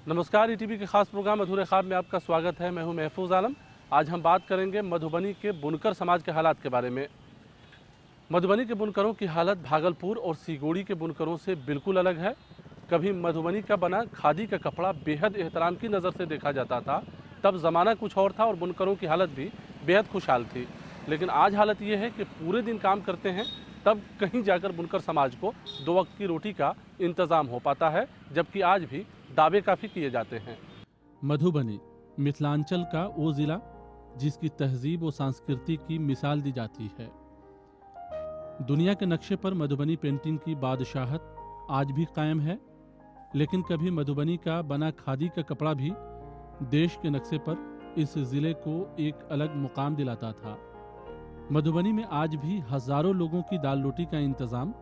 नमस्कार, ईटीवी के खास प्रोग्राम अधूरे ख्वाब में आपका स्वागत है। मैं हूं महफूज आलम। आज हम बात करेंगे मधुबनी के बुनकर समाज के हालात के बारे में। मधुबनी के बुनकरों की हालत भागलपुर और सीगोड़ी के बुनकरों से बिल्कुल अलग है। कभी मधुबनी का बना खादी का कपड़ा बेहद एहतराम की नज़र से देखा जाता था, तब ज़माना कुछ और था और बुनकरों की हालत भी बेहद खुशहाल थी। लेकिन आज हालत ये है कि पूरे दिन काम करते हैं, तब कहीं जाकर बुनकर समाज को 2 वक्त की रोटी का इंतज़ाम हो पाता है, जबकि आज भी दावे काफ़ी किए जाते हैं। मधुबनी मिथिलांचल का वो ज़िला जिसकी तहजीब और संस्कृति की मिसाल दी जाती है। दुनिया के नक्शे पर मधुबनी पेंटिंग की बादशाहत आज भी कायम है, लेकिन कभी मधुबनी का बना खादी का कपड़ा भी देश के नक्शे पर इस ज़िले को एक अलग मुकाम दिलाता था। मधुबनी में आज भी हज़ारों लोगों की दाल रोटी का इंतज़ाम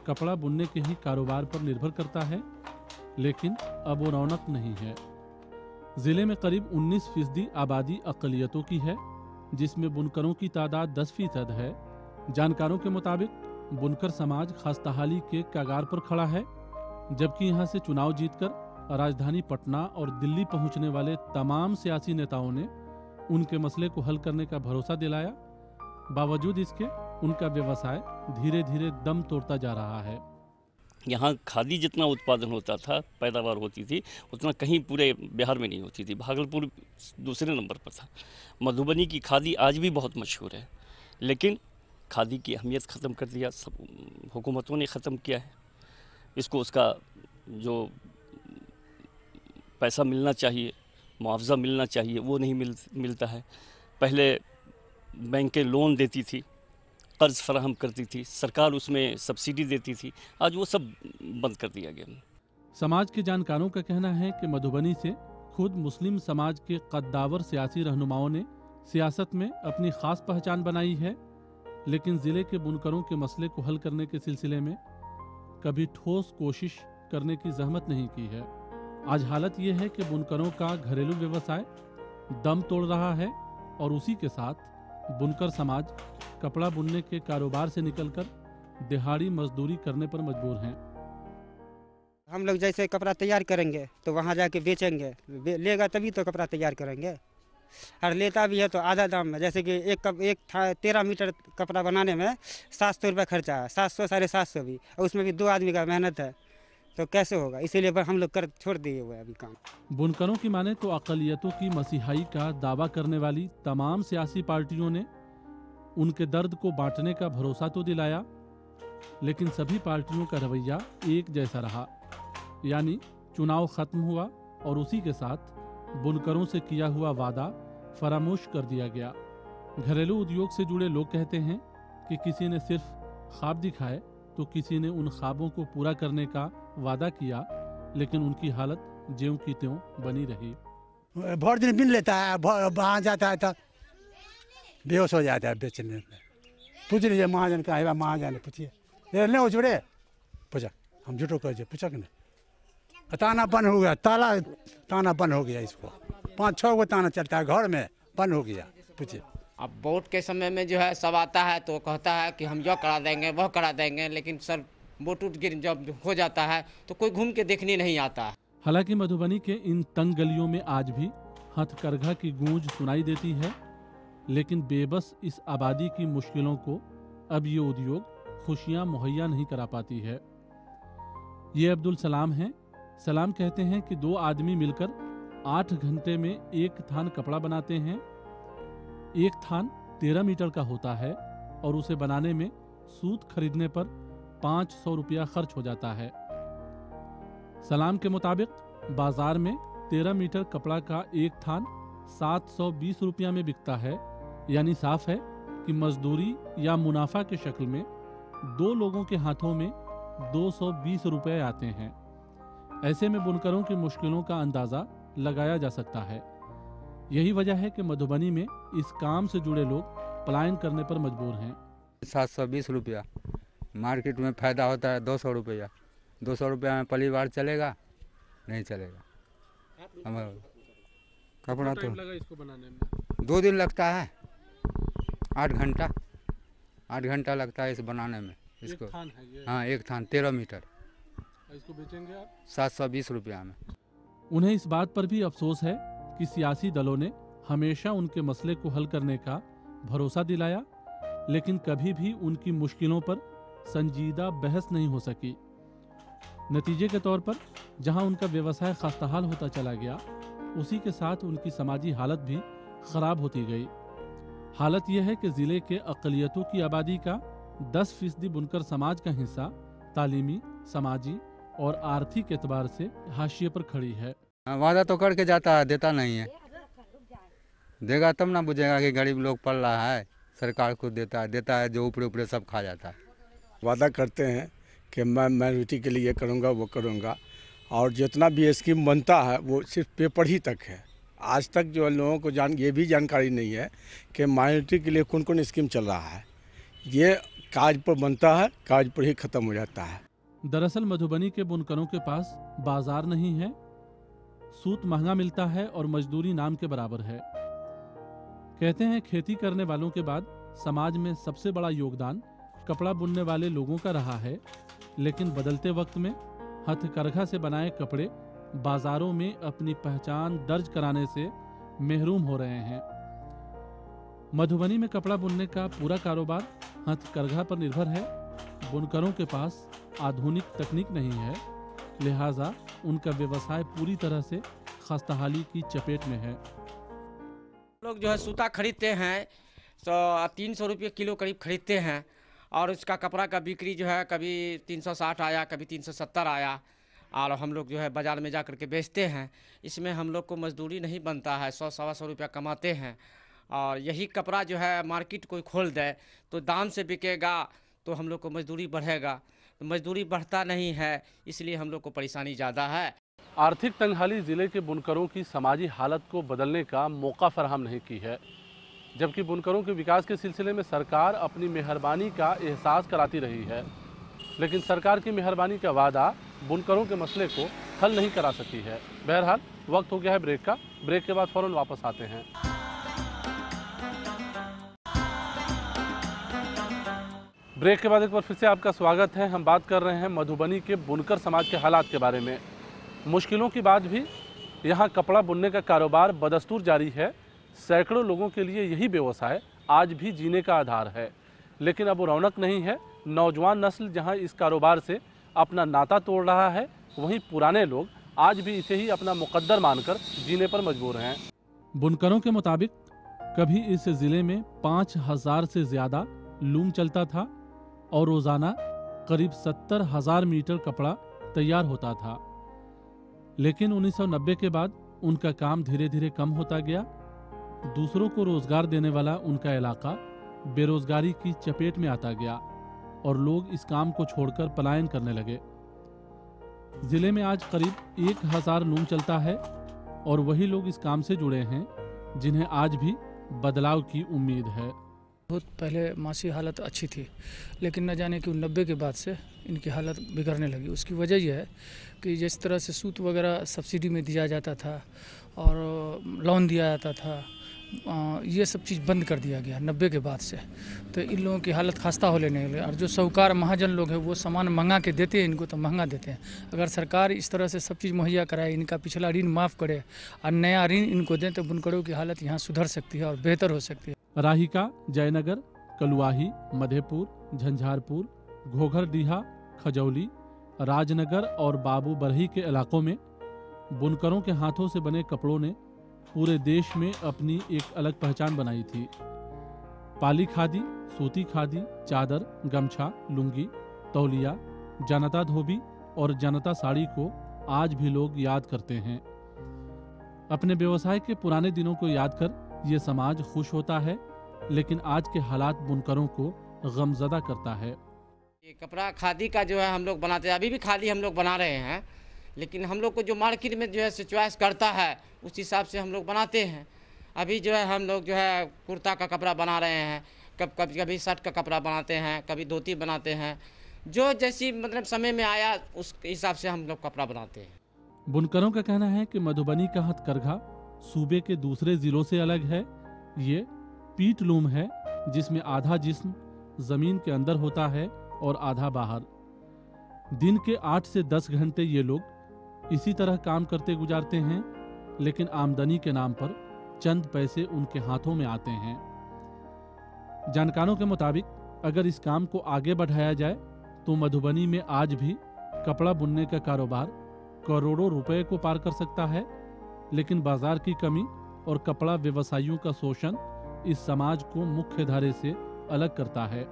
कपड़ा बुनने के ही कारोबार पर निर्भर करता है, लेकिन अब वो रौनक नहीं है। ज़िले में करीब 19% आबादी अक़लियतों की है, जिसमें बुनकरों की तादाद 10% है। जानकारों के मुताबिक बुनकर समाज खस्ताहाली के कगार पर खड़ा है, जबकि यहाँ से चुनाव जीतकर राजधानी पटना और दिल्ली पहुँचने वाले तमाम सियासी नेताओं ने उनके मसले को हल करने का भरोसा दिलाया। बावजूद इसके उनका व्यवसाय धीरे धीरे दम तोड़ता जा रहा है। यहाँ खादी जितना उत्पादन होता था, पैदावार होती थी, उतना कहीं पूरे बिहार में नहीं होती थी। भागलपुर दूसरे नंबर पर था। मधुबनी की खादी आज भी बहुत मशहूर है, लेकिन खादी की अहमियत ख़त्म कर दिया, सब हुकूमतों ने ख़त्म किया है इसको। उसका जो पैसा मिलना चाहिए, मुआवजा मिलना चाहिए, वो नहीं मिलता है। पहले बैंकें लोन देती थी, कर्ज फराहम करती थी, सरकार उसमें सब्सिडी देती थी, आज वो सब बंद कर दिया गया। समाज के जानकारों का कहना है कि मधुबनी से खुद मुस्लिम समाज के कद्दावर सियासी रहनुमाओं ने सियासत में अपनी खास पहचान बनाई है, लेकिन जिले के बुनकरों के मसले को हल करने के सिलसिले में कभी ठोस कोशिश करने की जहमत नहीं की है। आज हालत ये है कि बुनकरों का घरेलू व्यवसाय दम तोड़ रहा है और उसी के साथ बुनकर समाज कपड़ा बुनने के कारोबार से निकलकर दिहाड़ी मजदूरी करने पर मजबूर हैं। हम लोग जैसे कपड़ा तैयार करेंगे तो वहाँ जाके बेचेंगे, लेगा तभी तो कपड़ा तैयार करेंगे। और लेता भी है तो आधा दाम में, जैसे कि एक 13 मीटर कपड़ा बनाने में 700 रुपये खर्चा है, 700 750 भी, और उसमें भी 2 आदमी का मेहनत है, तो कैसे होगा? इसीलिए हम लोग कर छोड़ दिए हुए अभी काम। बुनकरों की माने तो अक़लियतों की मसीहाई का दावा करने वाली तमाम सियासी पार्टियों ने उनके दर्द को बांटने का भरोसा तो दिलाया, लेकिन सभी पार्टियों का रवैया एक जैसा रहा, यानी चुनाव खत्म हुआ और उसी के साथ बुनकरों से किया हुआ वादा फरामोश कर दिया गया। घरेलू उद्योग से जुड़े लोग कहते हैं कि किसी ने सिर्फ ख्वाब दिखाए तो किसी ने उन ख्वाबों को पूरा करने का वादा किया, लेकिन उनकी हालत ज्यों की त्यों बनी रही। भर दिन बिन लेता है, वहाँ जाता है तो बेहोश हो जाता है बेचने में। पूछ लीजिए महाजन का है, महाजन पूछिए, ये नहीं हो जुड़े पूछा, हम झूठो कर पूछा कि नहीं। ताना बंद हो गया, ताना बंद हो गया, इसको 5-6 गो ताना चलता है घर में, बंद हो गया, पूछिए। अब वोट के समय में जो है सब आता है तो कहता है कि हम यह करा देंगे वह करा देंगे, लेकिन सर वोट गिर जब हो जाता है तो कोई घूम के देखने नहीं आता। हालांकि मधुबनी के इन तंग गलियों में आज भी हथकरघा की गूंज सुनाई देती है, लेकिन बेबस इस आबादी की मुश्किलों को अब ये उद्योग खुशियां मुहैया नहीं करा पाती है। ये अब्दुल सलाम हैं। सलाम कहते हैं कि 2 आदमी मिलकर 8 घंटे में एक थान कपड़ा बनाते हैं। एक थान 13 मीटर का होता है और उसे बनाने में सूत खरीदने पर 500 रुपया खर्च हो जाता है। सलाम के मुताबिक बाजार में 13 मीटर कपड़ा का एक थान 720 रुपया में बिकता है, यानी साफ है कि मजदूरी या मुनाफा के शक्ल में 2 लोगों के हाथों में 220 रुपये आते हैं। ऐसे में बुनकरों की मुश्किलों का अंदाजा लगाया जा सकता है। यही वजह है कि मधुबनी में इस काम से जुड़े लोग पलायन करने पर मजबूर हैं। 720 रुपया, मार्केट में फ़ायदा होता है 200 रुपया। 200 रुपया में परिवार चलेगा? नहीं चलेगा। हमारा कपड़ा तो लगा इसको बनाने में 2 दिन लगता है, 8 घंटा 8 घंटा लगता है इस बनाने में। इसको एक थान है ये। हाँ, एक थान 13 मीटर। इसको बेचेंगे आप 720 रुपया में। उन्हें इस बात पर भी अफसोस है कि सियासी दलों ने हमेशा उनके मसले को हल करने का भरोसा दिलाया, लेकिन कभी भी उनकी मुश्किलों पर संजीदा बहस नहीं हो सकी। नतीजे के तौर पर जहां उनका व्यवसाय खस्ताहाल होता चला गया, उसी के साथ उनकी समाजी हालत भी खराब होती गई। हालत यह है कि जिले के अक़लियतों की आबादी का 10% बुनकर समाज का हिस्सा तालीमी, समाजी और आर्थिक एतबार से हाशिए पर खड़ी है। वादा तो करके जाता है, देता नहीं है। देगा तब ना बुझेगा कि गरीब लोग पल रहा है। सरकार खुद देता है जो ऊपरे ऊपरे सब खा जाता है। वादा करते हैं कि मैं माइनॉरिटी के लिए ये करूँगा वो करूँगा, और जितना भी स्कीम बनता है वो सिर्फ पेपर ही तक है। आज तक जो लोगों को ये भी जानकारी नहीं है कि माइनॉरिटी के लिए कौन कौन स्कीम चल रहा है। ये काज पर बनता है, काज पर ही ख़त्म हो जाता है। दरअसल मधुबनी के बुनकरों के पास बाजार नहीं है, सूत महंगा मिलता है और मजदूरी नाम के बराबर है। कहते हैं खेती करने वालों के बाद समाज में सबसे बड़ा योगदान कपड़ा बुनने वाले लोगों का रहा है, लेकिन बदलते वक्त में हथकरघा से बनाए कपड़े बाजारों में अपनी पहचान दर्ज कराने से महरूम हो रहे हैं। मधुबनी में कपड़ा बुनने का पूरा कारोबार हथकरघा पर निर्भर है। बुनकरों के पास आधुनिक तकनीक नहीं है, लिहाजा उनका व्यवसाय पूरी तरह से खस्ताहाली की चपेट में है। लोग जो है सूता खरीदते हैं तो 300 रुपये किलो करीब खरीदते हैं, और उसका कपड़ा का बिक्री जो है कभी 360 आया, कभी 370 आया, और हम लोग जो है बाज़ार में जा कर के बेचते हैं। इसमें हम लोग को मजदूरी नहीं बनता है, 100-125 रुपया कमाते हैं। और यही कपड़ा जो है मार्केट कोई खोल दे तो दाम से बिकेगा, तो हम लोग को मजदूरी बढ़ेगा। तो मजदूरी बढ़ता नहीं है, इसलिए हम लोग को परेशानी ज़्यादा है। आर्थिक तंगहाली जिले के बुनकरों की समाजी हालत को बदलने का मौका फराहम नहीं की है, जबकि बुनकरों के विकास के सिलसिले में सरकार अपनी मेहरबानी का एहसास कराती रही है, लेकिन सरकार की मेहरबानी का वादा बुनकरों के मसले को हल नहीं करा सकी है। बहरहाल वक्त हो गया है ब्रेक का। ब्रेक के बाद फ़ौरन वापस आते हैं। ब्रेक के बाद एक बार फिर से आपका स्वागत है। हम बात कर रहे हैं मधुबनी के बुनकर समाज के हालात के बारे में। मुश्किलों के बाद भी यहाँ कपड़ा बुनने का कारोबार बदस्तूर जारी है। सैकड़ों लोगों के लिए यही व्यवसाय आज भी जीने का आधार है, लेकिन अब वो रौनक नहीं है। नौजवान नस्ल जहाँ इस कारोबार से अपना नाता तोड़ रहा है, वहीं पुराने लोग आज भी इसे ही अपना मुकद्दर मानकर जीने पर मजबूर हैं। बुनकरों के मुताबिक कभी इस जिले में 5000 से ज़्यादा लूम चलता था और रोज़ाना करीब 70,000 मीटर कपड़ा तैयार होता था, लेकिन 1990 के बाद उनका काम धीरे धीरे कम होता गया। दूसरों को रोजगार देने वाला उनका इलाका बेरोजगारी की चपेट में आता गया और लोग इस काम को छोड़कर पलायन करने लगे। जिले में आज करीब 1000 लूम चलता है और वही लोग इस काम से जुड़े हैं जिन्हें आज भी बदलाव की उम्मीद है। बहुत पहले मासी हालत अच्छी थी, लेकिन न जाने क्यों 90 के बाद से इनकी हालत बिगड़ने लगी। उसकी वजह यह है कि जिस तरह से सूत वगैरह सब्सिडी में दिया जाता था और लोन दिया जाता था, ये सब चीज़ बंद कर दिया गया 90 के बाद से। तो इन लोगों की हालत खस्ता हो लेने लगी। और जो साहूकार महाजन लोग हैं वो सामान मंगा के देते हैं इनको, तो महंगा देते हैं। अगर सरकार इस तरह से सब चीज़ मुहैया कराए, इनका पिछला ऋण माफ़ करे और नया ऋण इनको दें, तो बुनकरों की हालत यहाँ सुधर सकती है और बेहतर हो सकती है। राहिका, जयनगर, कलुआही, मधेपुर, झंझारपुर, घोघरडीहा, खजौली, राजनगर और बाबू बरही के इलाकों में बुनकरों के हाथों से बने कपड़ों ने पूरे देश में अपनी एक अलग पहचान बनाई थी। पाली खादी, सूती खादी, चादर, गमछा, लुंगी, तौलिया, जनता धोबी और जनता साड़ी को आज भी लोग याद करते हैं। अपने व्यवसाय के पुराने दिनों को याद कर ये समाज खुश होता है, लेकिन आज के हालात बुनकरों को गमजदा करता है। ये कपड़ा खादी का जो है हम लोग बनाते हैं, अभी भी खादी हम लोग बना रहे हैं, लेकिन हम लोग को जो मार्केट में जो है चॉइस करता है उस हिसाब से हम लोग बनाते हैं। अभी जो है हम लोग जो है कुर्ता का कपड़ा बना रहे हैं, कभी शर्ट का कपड़ा बनाते हैं, कभी धोती बनाते हैं। जो जैसी मतलब समय में आया उस हिसाब से हम लोग कपड़ा बनाते हैं। बुनकरों का कहना है कि मधुबनी का हथकरघा सूबे के दूसरे जिलों से अलग है। ये पीट लूम है जिसमें आधा जिस्म जमीन के अंदर होता है और आधा बाहर। दिन के 8 से 10 घंटे ये लोग इसी तरह काम करते गुजारते हैं, लेकिन आमदनी के नाम पर चंद पैसे उनके हाथों में आते हैं। जानकारों के मुताबिक अगर इस काम को आगे बढ़ाया जाए तो मधुबनी में आज भी कपड़ा बुनने का कारोबार करोड़ों रुपए को पार कर सकता है, लेकिन बाजार की कमी और कपड़ा व्यवसायियों का शोषण इस समाज को मुख्य धारे से अलग करता है।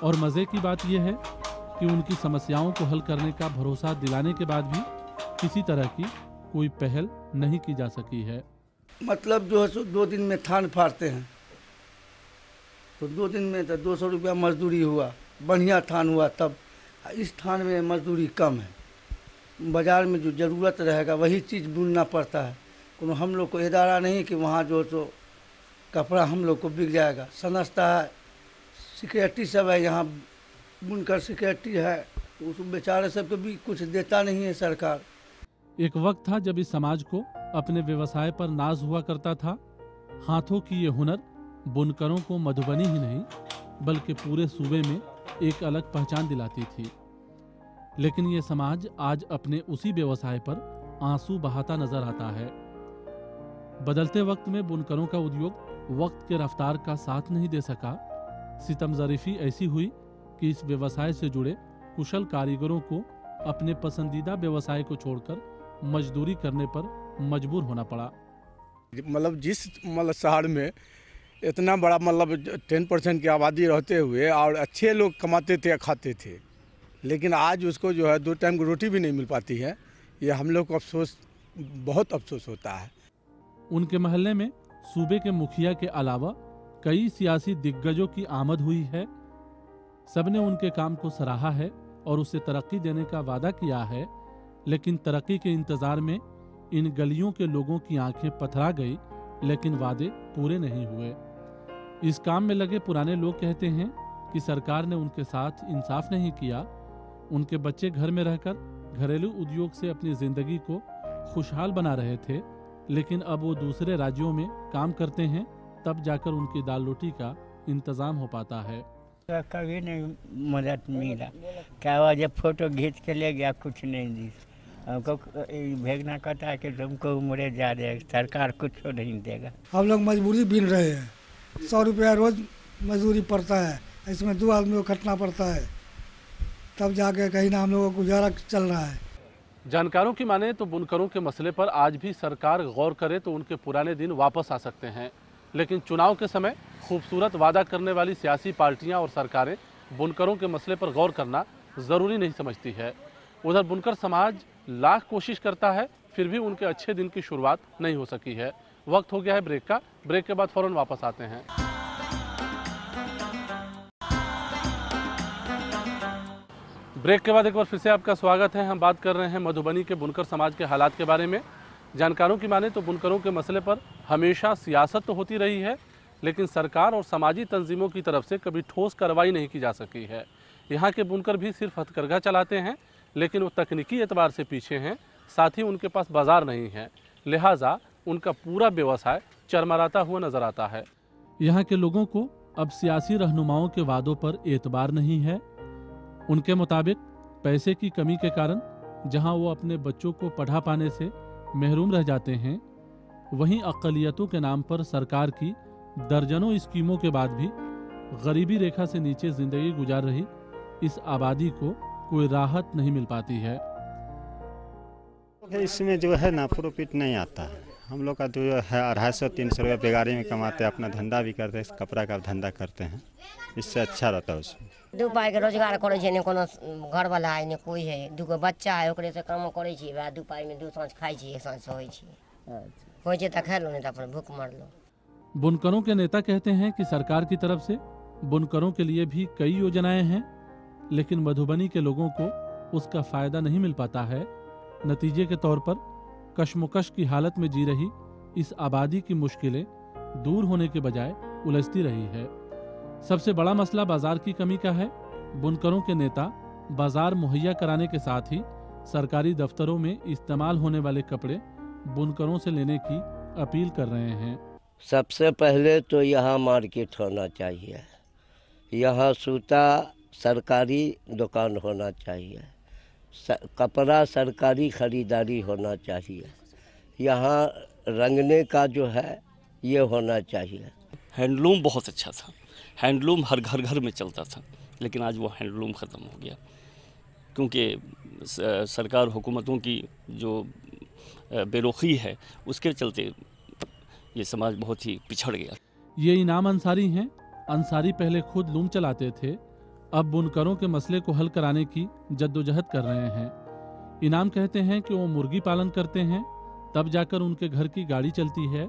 और मजे की बात यह है कि उनकी समस्याओं को हल करने का भरोसा दिलाने के बाद भी किसी तरह की कोई पहल नहीं की जा सकी है। मतलब जो है सो 2 दिन में थान फाड़ते हैं, तो 2 दिन में तो 200 रुपया मजदूरी हुआ, बढ़िया थान हुआ तब। इस थान में मजदूरी कम है, बाज़ार में जो ज़रूरत रहेगा वही चीज़ बुनना पड़ता है। कोनो हम लोग को इदारा नहीं कि वहाँ जो तो कपड़ा हम लोग को बिक जाएगा। समझता है सिक्योरिटी सब है, यहाँ बुनकर सिक्योरिटी है, तो उस बेचारे सबको भी कुछ देता नहीं है सरकार। एक वक्त था जब इस समाज को अपने व्यवसाय पर नाज हुआ करता था। हाथों की ये हुनर बुनकरों को मधुबनी ही नहीं बल्कि पूरे सूबे में एक अलग पहचान दिलाती थी। लेकिन ये समाज आज अपने उसी व्यवसाय पर आंसू बहाता नजर आता है। बदलते वक्त में बुनकरों का उद्योग वक्त के रफ्तार का साथ नहीं दे सका। सितमजरीफी ऐसी हुई कि इस व्यवसाय से जुड़े कुशल कारीगरों को अपने पसंदीदा व्यवसाय को छोड़कर मजदूरी करने पर मजबूर होना पड़ा। मतलब जिस शहर में इतना बड़ा 10% की आबादी रहते हुए और अच्छे लोग कमाते थे खाते थे, लेकिन आज उसको जो है 2 टाइम की रोटी भी नहीं मिल पाती है। ये हम लोग को अफसोस, बहुत अफसोस होता है। उनके मोहल्ले में सूबे के मुखिया के अलावा कई सियासी दिग्गजों की आमद हुई है। सबने उनके काम को सराहा है और उसे तरक्की देने का वादा किया है, लेकिन तरक्की के इंतजार में इन गलियों के लोगों की आंखें पथरा गई, लेकिन वादे पूरे नहीं हुए। इस काम में लगे पुराने लोग कहते हैं कि सरकार ने उनके साथ इंसाफ नहीं किया। उनके बच्चे घर में रहकर घरेलू उद्योग से अपनी जिंदगी को खुशहाल बना रहे थे, लेकिन अब वो दूसरे राज्यों में काम करते हैं, तब जाकर उनकी दाल रोटी का इंतजाम हो पाता है। तो कभी नहीं मदद मिला, क्या हुआ जब फोटो खींच के ले गया कुछ नहीं दी। हमको भेजना कहता है कि तुमको उम्र ज़्यादा है, सरकार कुछ नहीं देगा। हम लोग मजबूरी बीन रहे हैं, 100 रुपया रोज मजदूरी पड़ता है, इसमें 2 आदमी को खटना पड़ता है, तब जाके कहीं ना हम लोगों को गुजारा चल रहा है। जानकारों की माने तो बुनकरों के मसले पर आज भी सरकार गौर करे तो उनके पुराने दिन वापस आ सकते हैं, लेकिन चुनाव के समय खूबसूरत वादा करने वाली सियासी पार्टियां और सरकारें बुनकरों के मसले पर गौर करना ज़रूरी नहीं समझती है। उधर बुनकर समाज लाख कोशिश करता है, फिर भी उनके अच्छे दिन की शुरुआत नहीं हो सकी है। वक्त हो गया है ब्रेक का, ब्रेक के बाद फ़ौरन वापस आते हैं। ब्रेक के बाद एक बार फिर से आपका स्वागत है। हम बात कर रहे हैं मधुबनी के बुनकर समाज के हालात के बारे में। जानकारों की माने तो बुनकरों के मसले पर हमेशा सियासत तो होती रही है, लेकिन सरकार और समाजी तंजीमों की तरफ से कभी ठोस कार्रवाई नहीं की जा सकी है। यहाँ के बुनकर भी सिर्फ हथकरघा चलाते हैं, लेकिन वो तकनीकी एतबार से पीछे हैं, साथ ही उनके पास बाजार नहीं है, लिहाजा उनका पूरा व्यवसाय चरमराता हुआ नजर आता है। यहाँ के लोगों को अब सियासी रहनुमाओं के वादों पर एतबार नहीं है। उनके मुताबिक पैसे की कमी के कारण जहाँ वो अपने बच्चों को पढ़ा पाने से महरूम रह जाते हैं, वहीं अक़लियतों के नाम पर सरकार की दर्जनों स्कीमों के बाद भी गरीबी रेखा से नीचे जिंदगी गुजार रही इस आबादी को कोई राहत नहीं मिल पाती है। इसमें जो है ना प्रॉफिट नहीं आता है। हम लोग का जो है 250-300 रुपया बेगारी में कमाते हैं, अपना धंधा भी करते हैं, कपड़ा का धंधा करते हैं, इससे अच्छा रहता है। उसमें 2 पाई के रोजगार करे छै, ने कोनो घर वाला है, ने कोई है, 2 बच्चा है, ओकरे से काम करे छी, 2 पाई में 2 साँझ खाई छी, 1 साँझ सोई छी, होइ छै त खा लो, नहीं तो अपन भूख मार लो। बुनकरों के नेता कहते हैं कि सरकार की तरफ से बुनकरों के लिए भी कई योजनाएं हैं, लेकिन मधुबनी के लोगों को उसका फायदा नहीं मिल पाता है। नतीजे के तौर पर कशमकश की हालत में जी रही इस आबादी की मुश्किलें दूर होने के बजाय उलझती रही है। सबसे बड़ा मसला बाजार की कमी का है। बुनकरों के नेता बाजार मुहैया कराने के साथ ही सरकारी दफ्तरों में इस्तेमाल होने वाले कपड़े बुनकरों से लेने की अपील कर रहे हैं। सबसे पहले तो यहाँ मार्केट होना चाहिए, यहाँ सूता सरकारी दुकान होना चाहिए, कपड़ा सरकारी खरीदारी होना चाहिए, यहाँ रंगने का जो है ये होना चाहिए। हैंडलूम बहुत अच्छा था, हैंडलूम हर घर घर में चलता था, लेकिन आज वो हैंडलूम ख़त्म हो गया क्योंकि सरकार हुकूमतों की जो बेरुखी है उसके चलते ये समाज बहुत ही पिछड़ गया। ये इनाम अंसारी हैं। अंसारी पहले खुद लूम चलाते थे, अब बुनकरों के मसले को हल कराने की जद्दोजहद कर रहे हैं। इनाम कहते हैं कि वो मुर्गी पालन करते हैं, तब जाकर उनके घर की गाड़ी चलती है।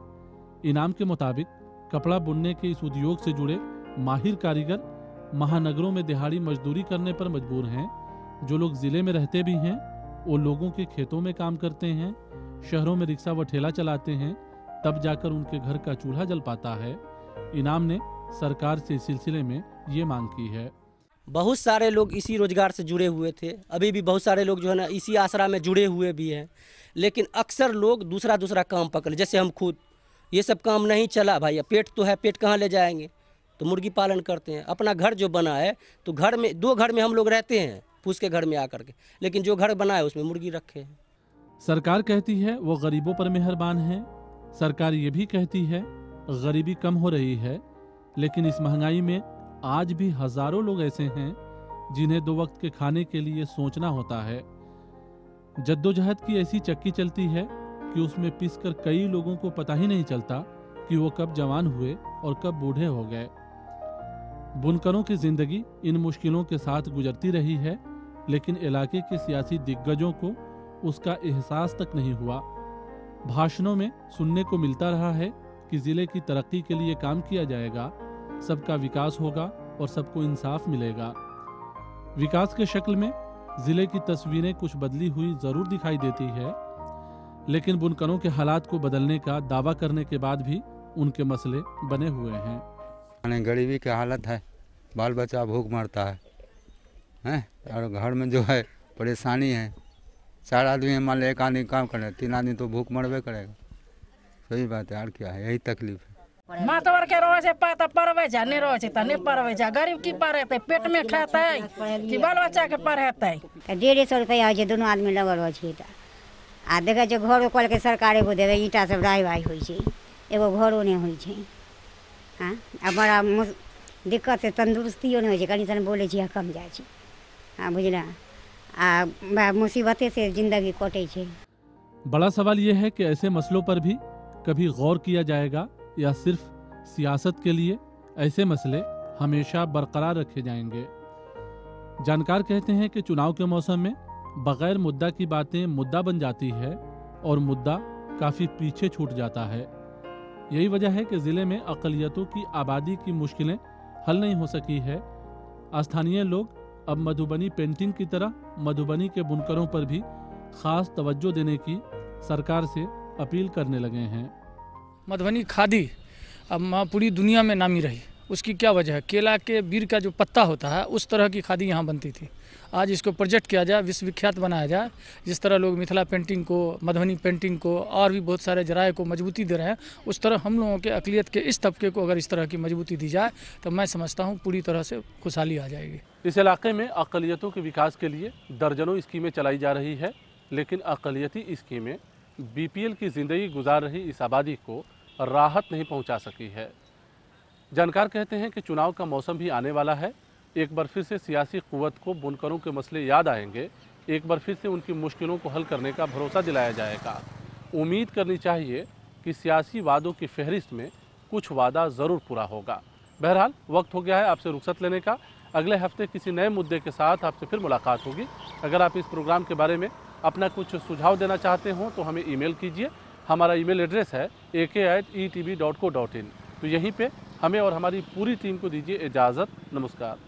इनाम के मुताबिक कपड़ा बुनने के इस उद्योग से जुड़े माहिर कारीगर महानगरों में दिहाड़ी मजदूरी करने पर मजबूर हैं। जो लोग ज़िले में रहते भी हैं वो लोगों के खेतों में काम करते हैं, शहरों में रिक्शा व ठेला चलाते हैं, तब जाकर उनके घर का चूल्हा जल पाता है। इनाम ने सरकार से इस सिलसिले में ये मांग की है। बहुत सारे लोग इसी रोजगार से जुड़े हुए थे, अभी भी बहुत सारे लोग जो है ना इसी आसरा में जुड़े हुए भी हैं, लेकिन अक्सर लोग दूसरा काम पकड़े। जैसे हम खुद, ये सब काम नहीं चला भाई, पेट तो है, पेट कहाँ ले जाएंगे, तो मुर्गी पालन करते हैं। अपना घर जो बना है तो घर में 2 घर में हम लोग रहते हैं फूस के घर में आकर के, लेकिन जो घर बना है उसमें मुर्गी रखे हैं। सरकार कहती है वो गरीबों पर मेहरबान है। सरकार ये भी कहती है गरीबी कम हो रही है, लेकिन इस महंगाई में आज भी हजारों लोग ऐसे हैं जिन्हें 2 वक्त के खाने के लिए सोचना होता है। जद्दोजहद की ऐसी चक्की चलती है कि उसमें पिसकर कई लोगों को पता ही नहीं चलता कि वो कब जवान हुए और कब बूढ़े हो गए। बुनकरों की जिंदगी इन मुश्किलों के साथ गुजरती रही है, लेकिन इलाके के सियासी दिग्गजों को उसका एहसास तक नहीं हुआ। भाषणों में सुनने को मिलता रहा है कि जिले की तरक्की के लिए काम किया जाएगा, सबका विकास होगा और सबको इंसाफ मिलेगा। विकास के शक्ल में जिले की तस्वीरें कुछ बदली हुई जरूर दिखाई देती है, लेकिन बुनकरों के हालात को बदलने का दावा करने के बाद भी उनके मसले बने हुए हैं। गरीबी की हालत है, बाल बच्चा भूख मरता है और घर में जो है परेशानी है। 4 आदमी मान लो, 1 आदमी काम करे, 3 आदमी तो भूख मरबे करेगा। सही बात है, और क्या है, यही तकलीफ है। मातवर के रोए से पाता परवे जा, नहीं रोए से त नहीं परवे जा। गरीब की पढ़ेते, पेट में खाते कि बाल बच्चा के पढ़ेते। 150 रुपया हो, दोनों आदमी लगल हो। आ देखे छे घरो कल के सरकार एगो देवे, ईटा सब राही वाही होइ छे, एगो घरो नहीं होइ छे। हाँ, आ बड़ा दिक्कत से तंदुरुस्तियों नहीं होइ छे, कनी तनी बोले छी कम जाय छे। हाँ बुझला, आ मुसीबते से जिंदगी कटे छे। बड़ा सवाल यह है कि ऐसे मसलों पर भी कभी गौर किया जाएगा या सिर्फ सियासत के लिए ऐसे मसले हमेशा बरकरार रखे जाएंगे। जानकार कहते हैं कि चुनाव के मौसम में बगैर मुद्दा की बातें मुद्दा बन जाती है और मुद्दा काफ़ी पीछे छूट जाता है। यही वजह है कि ज़िले में अक़लियतों की आबादी की मुश्किलें हल नहीं हो सकी है। स्थानीय लोग अब मधुबनी पेंटिंग की तरह मधुबनी के बुनकरों पर भी खास तवज्जो देने की सरकार से अपील करने लगे हैं। मधुबनी खादी अब पूरी दुनिया में नामी रही, उसकी क्या वजह है? केला के बीर का जो पत्ता होता है उस तरह की खादी यहाँ बनती थी। आज इसको प्रोजेक्ट किया जाए, विश्वविख्यात बनाया जाए। जिस तरह लोग मिथिला पेंटिंग को, मधुबनी पेंटिंग को और भी बहुत सारे जराये को मजबूती दे रहे हैं, उस तरह हम लोगों के अक़लियत के इस तबके को अगर इस तरह की मजबूती दी जाए तो मैं समझता हूँ पूरी तरह से खुशहाली आ जाएगी। इस इलाके में अक़लियतों के विकास के लिए दर्जनों स्कीमें चलाई जा रही है, लेकिन अक़लियती स्कीमें BPL की ज़िंदगी गुजार रही इस आबादी को राहत नहीं पहुंचा सकी है। जानकार कहते हैं कि चुनाव का मौसम भी आने वाला है। एक बार फिर से सियासी क़ुव्वत को बुनकरों के मसले याद आएंगे, एक बार फिर से उनकी मुश्किलों को हल करने का भरोसा दिलाया जाएगा। उम्मीद करनी चाहिए कि सियासी वादों की फहरिस्त में कुछ वादा ज़रूर पूरा होगा। बहरहाल वक्त हो गया है आपसे रुखसत लेने का। अगले हफ्ते किसी नए मुद्दे के साथ आपसे फिर मुलाकात होगी। अगर आप इस प्रोग्राम के बारे में अपना कुछ सुझाव देना चाहते हो तो हमें ईमेल कीजिए। हमारा ईमेल एड्रेस है ak@etv.co.in। तो यहीं पे हमें और हमारी पूरी टीम को दीजिए इजाज़त। नमस्कार।